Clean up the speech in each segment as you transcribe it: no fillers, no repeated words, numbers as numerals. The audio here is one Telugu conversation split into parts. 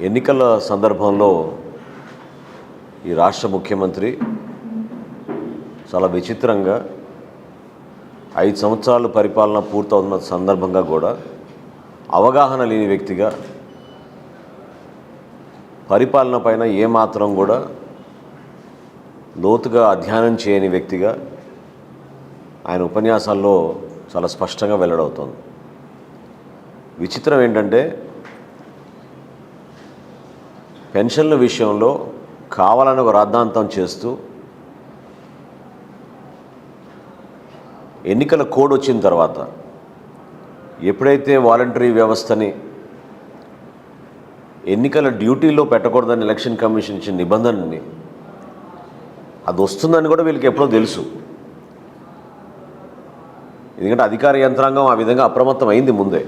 ఎన్నికల సందర్భంలో ఈ రాష్ట్ర ముఖ్యమంత్రి చాలా విచిత్రంగా 5 సంవత్సరాలు పరిపాలన పూర్తవుతున్న సందర్భంగా కూడా అవగాహన లేని వ్యక్తిగా, పరిపాలన పైన ఏమాత్రం కూడా లోతుగా అధ్యయనం చేయని వ్యక్తిగా ఆయన ఉపన్యాసాల్లో చాలా స్పష్టంగా వెల్లడవుతోంది. విచిత్రం ఏంటంటే పెన్షన్ల విషయంలో కావాలని ఒక రాద్ధాంతం చేస్తూ ఎన్నికల కోడ్ వచ్చిన తర్వాత ఎప్పుడైతే వాలంటరీ వ్యవస్థని ఎన్నికల డ్యూటీలో పెట్టకూడదని ఎలక్షన్ కమిషన్ ఇచ్చిన నిబంధనని అది వస్తుందని కూడా వీళ్ళకి ఎప్పుడో తెలుసు. ఎందుకంటే అధికార యంత్రాంగం ఆ విధంగా అప్రమత్తం అయింది ముందే.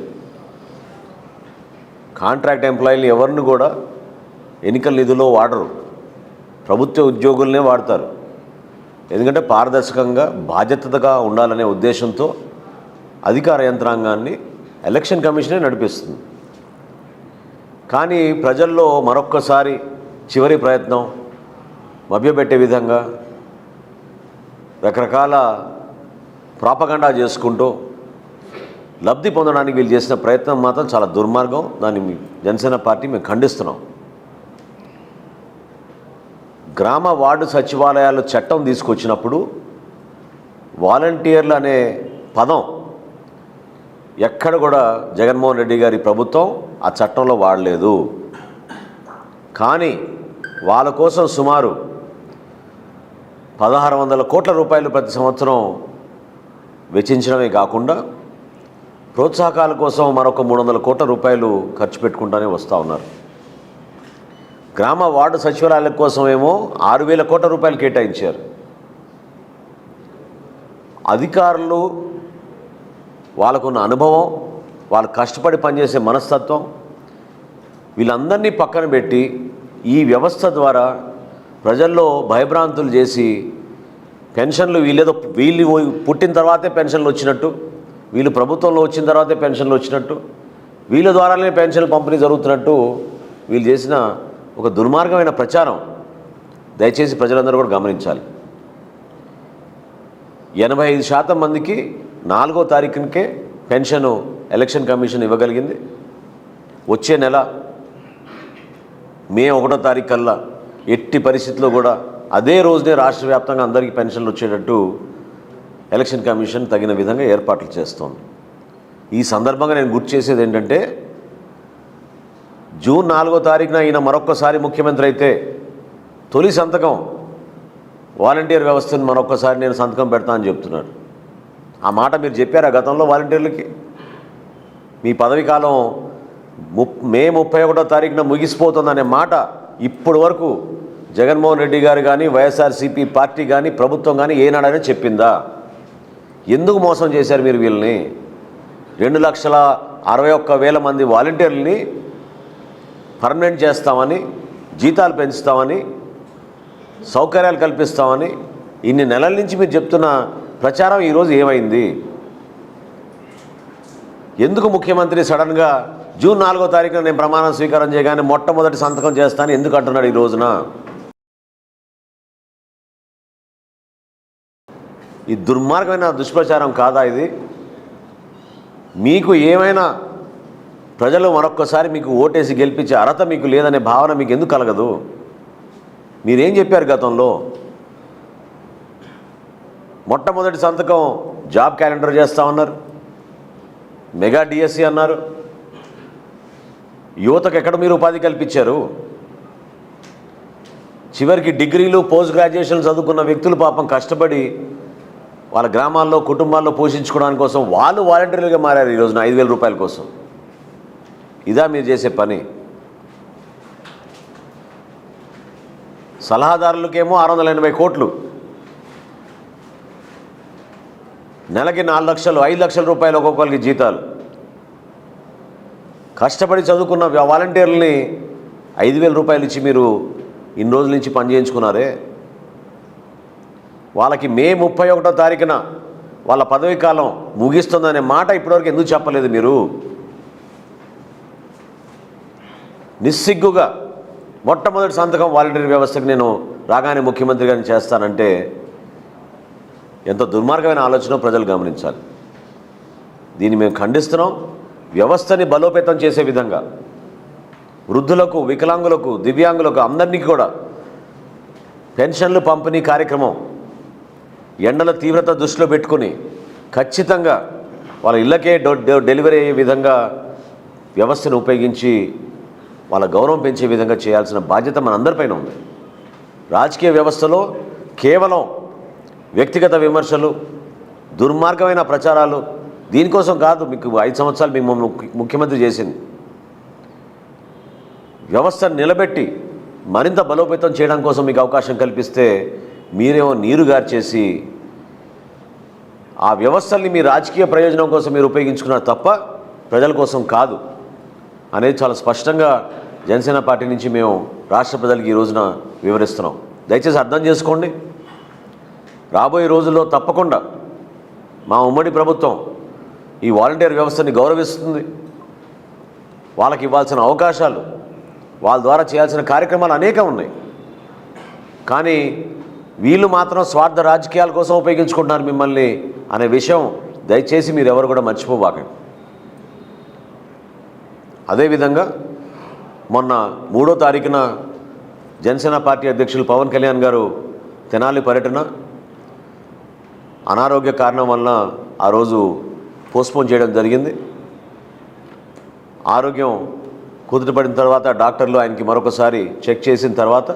కాంట్రాక్ట్ ఎంప్లాయీలు ఎవరిని కూడా ఎన్నికల నిధుల్లో వాడరు, ప్రభుత్వ ఉద్యోగులనే వాడతారు. ఎందుకంటే పారదర్శకంగా బాధ్యతగా ఉండాలనే ఉద్దేశంతో అధికార యంత్రాంగాన్ని ఎలక్షన్ కమిషనే నడిపిస్తుంది. కానీ ప్రజల్లో మరొక్కసారి చివరి ప్రయత్నం మభ్యపెట్టే విధంగా రకరకాల ప్రాపగండా చేసుకుంటూ లబ్ధి పొందడానికి వీళ్ళు చేసిన ప్రయత్నం మాత్రం చాలా దుర్మార్గం. దాన్ని జనసేన పార్టీ మేము ఖండిస్తున్నాం. గ్రామ వార్డు సచివాలయాలు చట్టం తీసుకొచ్చినప్పుడు వాలంటీర్లు అనే పదం ఎక్కడ కూడా జగన్మోహన్ రెడ్డి గారి ప్రభుత్వం ఆ చట్టంలో వాడలేదు. కానీ వాళ్ళ కోసం సుమారు 1600 కోట్ల రూపాయలు ప్రతి సంవత్సరం వెచ్చించడమే కాకుండా ప్రోత్సాహకాల కోసం మరొక 300 కోట్ల రూపాయలు ఖర్చు పెట్టుకుంటూనే వస్తూ ఉన్నారు. గ్రామ వార్డు సచివాలయాల కోసమేమో 6000 కోట్ల రూపాయలు కేటాయించారు. అధికారులు వాళ్ళకున్న అనుభవం, వాళ్ళు కష్టపడి పనిచేసే మనస్తత్వం వీళ్ళందరినీ పక్కన పెట్టి ఈ వ్యవస్థ ద్వారా ప్రజల్లో భయభ్రాంతులు చేసి పెన్షన్లు వీళ్ళు పుట్టిన తర్వాతే పెన్షన్లు వచ్చినట్టు, వీళ్ళు ప్రభుత్వంలో వచ్చిన తర్వాతే పెన్షన్లు వచ్చినట్టు, వీళ్ళ ద్వారానే పెన్షన్లు పంపిణీ జరుగుతున్నట్టు వీళ్ళు చేసిన ఒక దుర్మార్గమైన ప్రచారం దయచేసి ప్రజలందరూ కూడా గమనించాలి. 85% మందికి 4వ తారీఖునికే పెన్షను ఎలక్షన్ కమిషన్ ఇవ్వగలిగింది. వచ్చే నెల మే 1వ తారీఖు కల్లా ఎట్టి పరిస్థితుల్లో కూడా అదే రోజునే రాష్ట్ర వ్యాప్తంగా అందరికీ పెన్షన్లు వచ్చేటట్టు ఎలక్షన్ కమిషన్ తగిన విధంగా ఏర్పాట్లు చేస్తోంది. ఈ సందర్భంగా నేను గుర్తు చేసేది ఏంటంటే జూన్ 4వ తారీఖున ఈయన మరొక్కసారి ముఖ్యమంత్రి అయితే తొలి సంతకం వాలంటీర్ వ్యవస్థను మరొక్కసారి నేను సంతకం పెడతా అని చెప్తున్నాడు. ఆ మాట మీరు చెప్పారా గతంలో వాలంటీర్లకి? మీ పదవి కాలం మే 31వ తారీఖున ముగిసిపోతుందనే మాట ఇప్పటి వరకు జగన్మోహన్ రెడ్డి గారు కానీ వైఎస్ఆర్సీపీ పార్టీ కానీ ప్రభుత్వం కానీ ఏనాడైనా చెప్పిందా? ఎందుకు మోసం చేశారు మీరు వీళ్ళని? 2,61,000 మంది వాలంటీర్లని పర్మనెంట్ చేస్తామని, జీతాలు పెంచుతామని, సౌకర్యాలు కల్పిస్తామని ఇన్ని నెలల నుంచి మీరు చెప్తున్న ప్రచారం ఈరోజు ఏమైంది? ఎందుకు ముఖ్యమంత్రి సడన్గా జూన్ 4వ తారీఖున నేను ప్రమాణ స్వీకారం చేయగానే మొట్టమొదటి సంతకం చేస్తాను ఎందుకు అంటున్నాడు ఈ రోజున? ఈ దుర్మార్గమైన దుష్ప్రచారం కాదా ఇది? మీకు ఏమైనా ప్రజలు మరొక్కసారి మీకు ఓటేసి గెలిపించే అర్హత మీకు లేదనే భావన మీకు ఎందుకు కలగదు? మీరేం చెప్పారు గతంలో? మొట్టమొదటి సంతకం జాబ్ క్యాలెండర్ చేస్తామన్నారు, మెగా డిఎస్సి అన్నారు. యువతకు ఎక్కడ మీరు ఉపాధి కల్పించారు? చివరికి డిగ్రీలు పోస్ట్ గ్రాడ్యుయేషన్ చదువుకున్న వ్యక్తులు పాపం కష్టపడి వాళ్ళ గ్రామాల్లో కుటుంబాల్లో పోషించుకోవడానికి కోసం వాళ్ళు వాలంటీర్లుగా మారారు ఈ రోజున 5,000 రూపాయల కోసం. ఇదా మీరు చేసే పని? సలహాదారులకేమో 680 కోట్లు, నెలకి 4 లక్షలు 5 లక్షల రూపాయలు ఒక్కొక్కరికి జీతాలు. కష్టపడి చదువుకున్న వాలంటీర్లని 5,000 రూపాయలు ఇచ్చి మీరు ఇన్ని రోజుల నుంచి పని చేయించుకున్నారే. వాళ్ళకి మే 31వ తారీఖున వాళ్ళ పదవీ కాలం ముగిస్తుందనే మాట ఇప్పటివరకు ఎందుకు చెప్పలేదు మీరు? నిస్సిగ్గుగా మొట్టమొదటి సంతకం వాలంటీర్ వ్యవస్థకు నేను రాగానే ముఖ్యమంత్రి గారిని చేస్తానంటే ఎంత దుర్మార్గమైన ఆలోచన ప్రజలు గమనించాలి. దీన్ని మేము ఖండిస్తున్నాం. వ్యవస్థని బలోపేతం చేసే విధంగా వృద్ధులకు, వికలాంగులకు, దివ్యాంగులకు అందరికీ కూడా పెన్షన్లు పంపిణీ కార్యక్రమం ఎండల తీవ్రత దృష్టిలో పెట్టుకుని ఖచ్చితంగా వాళ్ళ ఇళ్ళకే డెలివరీ అయ్యే విధంగా వ్యవస్థను ఉపయోగించి వాళ్ళ గౌరవం పెంచే విధంగా చేయాల్సిన బాధ్యత మనందరిపైన ఉంది. రాజకీయ వ్యవస్థలో కేవలం వ్యక్తిగత విమర్శలు, దుర్మార్గమైన ప్రచారాలు దీనికోసం కాదు మీకు 5 సంవత్సరాలు మేము ముఖ్యమంత్రి చేసింది. వ్యవస్థను నిలబెట్టి మరింత బలోపేతం చేయడం కోసం మీకు అవకాశం కల్పిస్తే మీరేమో నీరు గార్చేసి ఆ వ్యవస్థల్ని మీ రాజకీయ ప్రయోజనం కోసం మీరు ఉపయోగించుకున్నారు తప్ప ప్రజల కోసం కాదు అనేది చాలా స్పష్టంగా జనసేన పార్టీ నుంచి మేము రాష్ట్ర ప్రజలకు ఈ రోజున వివరిస్తున్నాం. దయచేసి అర్థం చేసుకోండి. రాబోయే రోజుల్లో తప్పకుండా మా ఉమ్మడి ప్రభుత్వం ఈ వాలంటీర్ వ్యవస్థని గౌరవిస్తుంది. వాళ్ళకి ఇవ్వాల్సిన అవకాశాలు, వాళ్ళ ద్వారా చేయాల్సిన కార్యక్రమాలు అనేకం ఉన్నాయి. కానీ వీళ్ళు మాత్రం స్వార్థ రాజకీయాల కోసం ఉపయోగించుకుంటున్నారు మిమ్మల్ని అనే విషయం దయచేసి మీరు ఎవరు కూడా మర్చిపోబాకండి. అదేవిధంగా మొన్న 3వ తారీఖున జనసేన పార్టీ అధ్యక్షులు పవన్ కళ్యాణ్ గారు తెనాలి పర్యటన అనారోగ్య కారణం వలన ఆ రోజు పోస్ట్పోన్ చేయడం జరిగింది. ఆరోగ్యం కుదుటపడిన తర్వాత డాక్టర్లు ఆయనకి మరొకసారి చెక్ చేసిన తర్వాత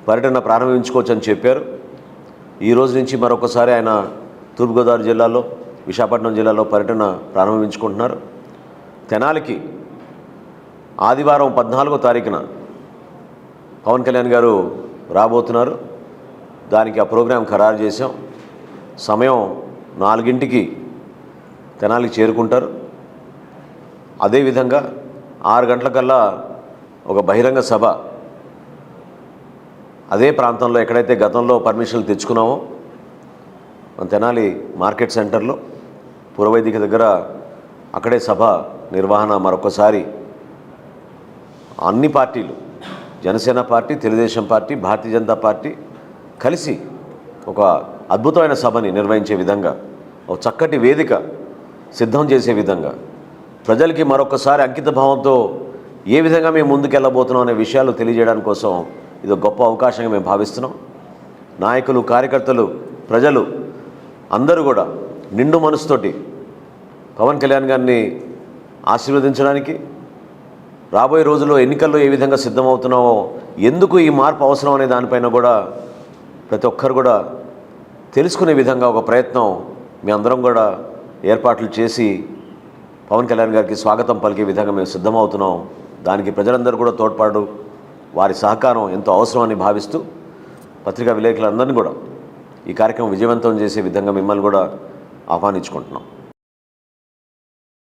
పర్యటన ప్రారంభించుకోవచ్చని చెప్పారు. ఈ రోజు నుంచి మరొకసారి ఆయన తూర్పుగోదావరి జిల్లాలో, విశాఖపట్నం జిల్లాలో పర్యటన ప్రారంభించుకుంటున్నారు. తెనాలికి ఆదివారం 14వ తారీఖున పవన్ కళ్యాణ్ గారు రాబోతున్నారు. దానికి ఆ ప్రోగ్రాం ఖరారు చేశాం. సమయం 4ంటికి తెనాలికి చేరుకుంటారు. అదేవిధంగా 6 గంటలకల్లా ఒక బహిరంగ సభ అదే ప్రాంతంలో ఎక్కడైతే గతంలో పర్మిషన్లు తెచ్చుకున్నామో మన తెనాలి మార్కెట్ సెంటర్లో పురవైదిక దగ్గర అక్కడే సభ నిర్వహణ మరొకసారి అన్ని పార్టీలు, Janasena party, Telugu Desam party, Bharatiya Janata party కలిసి ఒక అద్భుతమైన సభని నిర్వహించే విధంగా, ఒక చక్కటి వేదిక సిద్ధం చేసే విధంగా, ప్రజలకి మరొకసారి అంకిత భావంతో ఏ విధంగా మేము ముందుకెళ్ళబోతున్నాం అనే విషయాలు తెలియజేయడానికి కోసం ఇది గొప్ప అవకాశంగా మేము భావిస్తున్నాం. నాయకులు, కార్యకర్తలు, ప్రజలు అందరూ కూడా నిండు మనసుతోటి పవన్ కళ్యాణ్ గారిని ఆశీర్వదించడానికి, రాబోయే రోజుల్లో ఎన్నికల్లో ఏ విధంగా సిద్ధమవుతున్నామో, ఎందుకు ఈ మార్పు అవసరం అనే దానిపైన కూడా ప్రతి ఒక్కరు కూడా తెలుసుకునే విధంగా ఒక ప్రయత్నం మీ అందరం కూడా ఏర్పాట్లు చేసి పవన్ కళ్యాణ్ గారికి స్వాగతం పలికే విధంగా మేము సిద్ధమవుతున్నాం. దానికి ప్రజలందరూ కూడా తోడ్పాటు, వారి సహకారం ఎంతో అవసరమని భావిస్తూ పత్రికా విలేకరులందరినీ కూడా ఈ కార్యక్రమం విజయవంతం చేసే విధంగా మిమ్మల్ని కూడా ఆహ్వానించుకుంటున్నాం.